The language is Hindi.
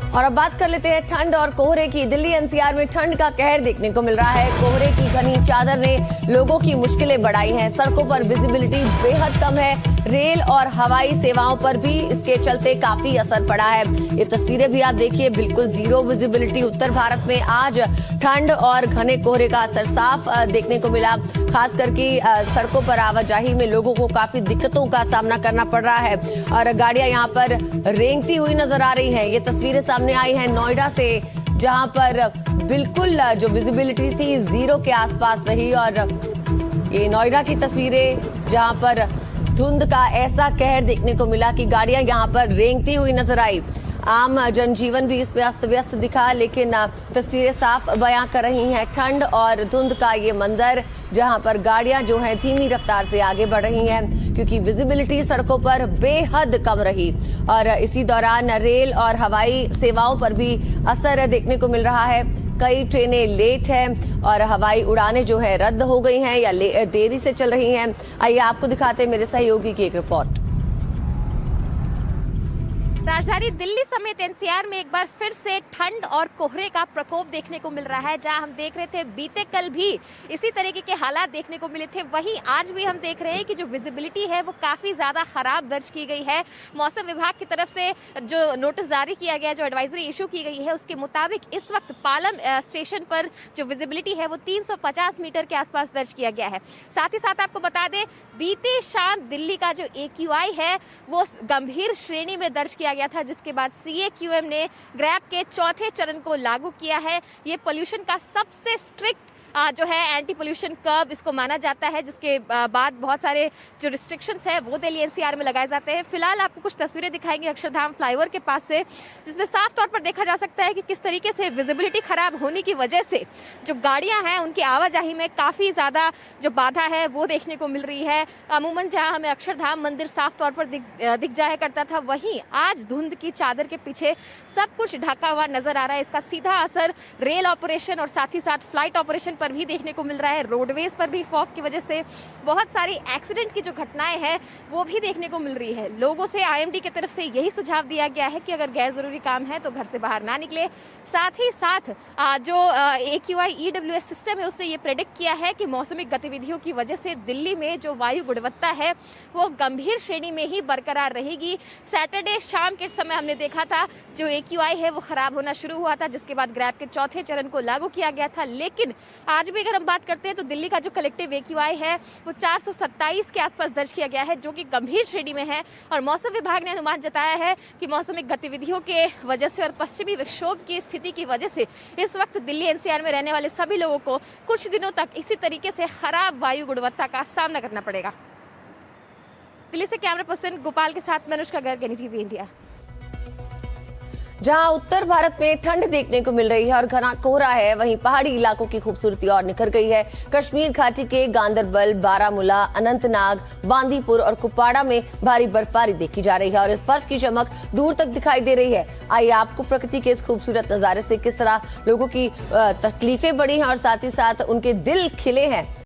और अब बात कर लेते हैं ठंड और कोहरे की। दिल्ली एनसीआर में ठंड का कहर देखने को मिल रहा है। कोहरे की घनी चादर ने लोगों की मुश्किलें बढ़ाई हैं। सड़कों पर विजिबिलिटी बेहद कम है। रेल और हवाई सेवाओं पर भी इसके चलते काफी असर पड़ा है। ये तस्वीरें भी आप देखिए, बिल्कुल जीरो विजिबिलिटी। उत्तर भारत में आज ठंड और घने कोहरे का असर साफ देखने को मिला। खास करके सड़कों पर आवाजाही में लोगों को काफी दिक्कतों का सामना करना पड़ रहा है और गाड़ियां यहाँ पर रेंगती हुई नजर आ रही हैं। ये तस्वीरें सामने आई हैं नोएडा से, जहां पर बिल्कुल जो विजिबिलिटी थी जीरो के आसपास रही। और ये नोएडा की तस्वीरें, जहां पर धुंध का ऐसा कहर देखने को मिला कि गाड़ियां यहां पर रेंगती हुई नजर आई। आम जनजीवन भी इसमें अस्त व्यस्त दिखा, लेकिन तस्वीरें साफ बयां कर रही हैं ठंड और धुंध का ये मंजर, जहां पर गाड़ियां जो हैं धीमी रफ्तार से आगे बढ़ रही हैं क्योंकि विजिबिलिटी सड़कों पर बेहद कम रही। और इसी दौरान रेल और हवाई सेवाओं पर भी असर देखने को मिल रहा है। कई ट्रेनें लेट हैं और हवाई उड़ानें जो है रद्द हो गई हैं या देरी से चल रही हैं। आइए आपको दिखाते हैं मेरे सहयोगी की एक रिपोर्ट। राजधानी दिल्ली समेत एनसीआर में एक बार फिर से ठंड और कोहरे का प्रकोप देखने को मिल रहा है। जहां हम देख रहे थे बीते कल भी इसी तरीके के हालात देखने को मिले थे, वहीं आज भी हम देख रहे हैं कि जो विजिबिलिटी है वो काफी ज्यादा खराब दर्ज की गई है। मौसम विभाग की तरफ से जो नोटिस जारी किया गया, जो एडवाइजरी इशू की गई है, उसके मुताबिक इस वक्त पालम स्टेशन पर जो विजिबिलिटी है वो 350 मीटर के आसपास दर्ज किया गया है। साथ ही साथ आपको बता दें, बीते शाम दिल्ली का जो AQI है वो गंभीर श्रेणी में दर्ज किया गया था, जिसके बाद CAQM ने ग्रैब के चौथे चरण को लागू किया है। ये पोल्यूशन का सबसे स्ट्रिक्ट जो है एंटी पोल्यूशन कर्व इसको माना जाता है, जिसके बाद बहुत सारे जो रिस्ट्रिक्शंस है वो दिल्ली एनसीआर में लगाए जाते हैं। फिलहाल आपको कुछ तस्वीरें दिखाएंगे अक्षरधाम फ्लाईओवर के पास से, जिसमें साफ तौर पर देखा जा सकता है कि किस तरीके से विजिबिलिटी खराब होने की वजह से जो गाड़ियां हैं उनकी आवाजाही में काफ़ी ज़्यादा जो बाधा है वो देखने को मिल रही है। अमूमन जहाँ हमें अक्षरधाम मंदिर साफ तौर पर दिख जाया करता था, वहीं आज धुंध की चादर के पीछे सब कुछ ढका हुआ नजर आ रहा है। इसका सीधा असर रेल ऑपरेशन और साथ ही साथ फ्लाइट ऑपरेशन पर भी देखने को मिल रहा है। रोडवेज पर भी फॉग की वजह से बहुत सारी एक्सीडेंट की जो घटनाएं हैं वो भी देखने को मिल रही है। लोगों से IMD की तरफ से यही सुझाव दिया गया है कि अगर गैर जरूरी काम है तो घर से बाहर ना निकले। साथ ही साथ जो AQI EWS सिस्टम है उसने ये प्रेडिक्ट किया है कि मौसमी गतिविधियों की वजह से दिल्ली में जो वायु गुणवत्ता है वो गंभीर श्रेणी में ही बरकरार रहेगी। सैटरडे शाम के समय हमने देखा था जो AQI है वो खराब होना शुरू हुआ था, जिसके बाद ग्रैब के चौथे चरण को लागू किया गया था। लेकिन आज भी अगर हम बात करते हैं तो दिल्ली का जो कलेक्टिव AQI है वो 427 के आसपास दर्ज किया गया है, जो कि गंभीर श्रेणी में है। और मौसम विभाग ने अनुमान जताया है कि मौसमी गतिविधियों के वजह से और पश्चिमी विक्षोभ की स्थिति की वजह से इस वक्त दिल्ली एनसीआर में रहने वाले सभी लोगों को कुछ दिनों तक इसी तरीके से खराब वायु गुणवत्ता का सामना करना पड़ेगा। दिल्ली से कैमरा पर्सन गोपाल के साथ अनुष्का गर्ग, NDTV इंडिया। जहां उत्तर भारत में ठंड देखने को मिल रही है और घना कोहरा है, वहीं पहाड़ी इलाकों की खूबसूरती और निखर गई है। कश्मीर घाटी के गांदरबल, बारामूला, अनंतनाग, बांदीपुर और कुपवाड़ा में भारी बर्फबारी देखी जा रही है और इस बर्फ की चमक दूर तक दिखाई दे रही है। आइए आपको प्रकृति के इस खूबसूरत नजारे से किस तरह लोगों की तकलीफें बढ़ी हैं और साथ ही साथ उनके दिल खिले हैं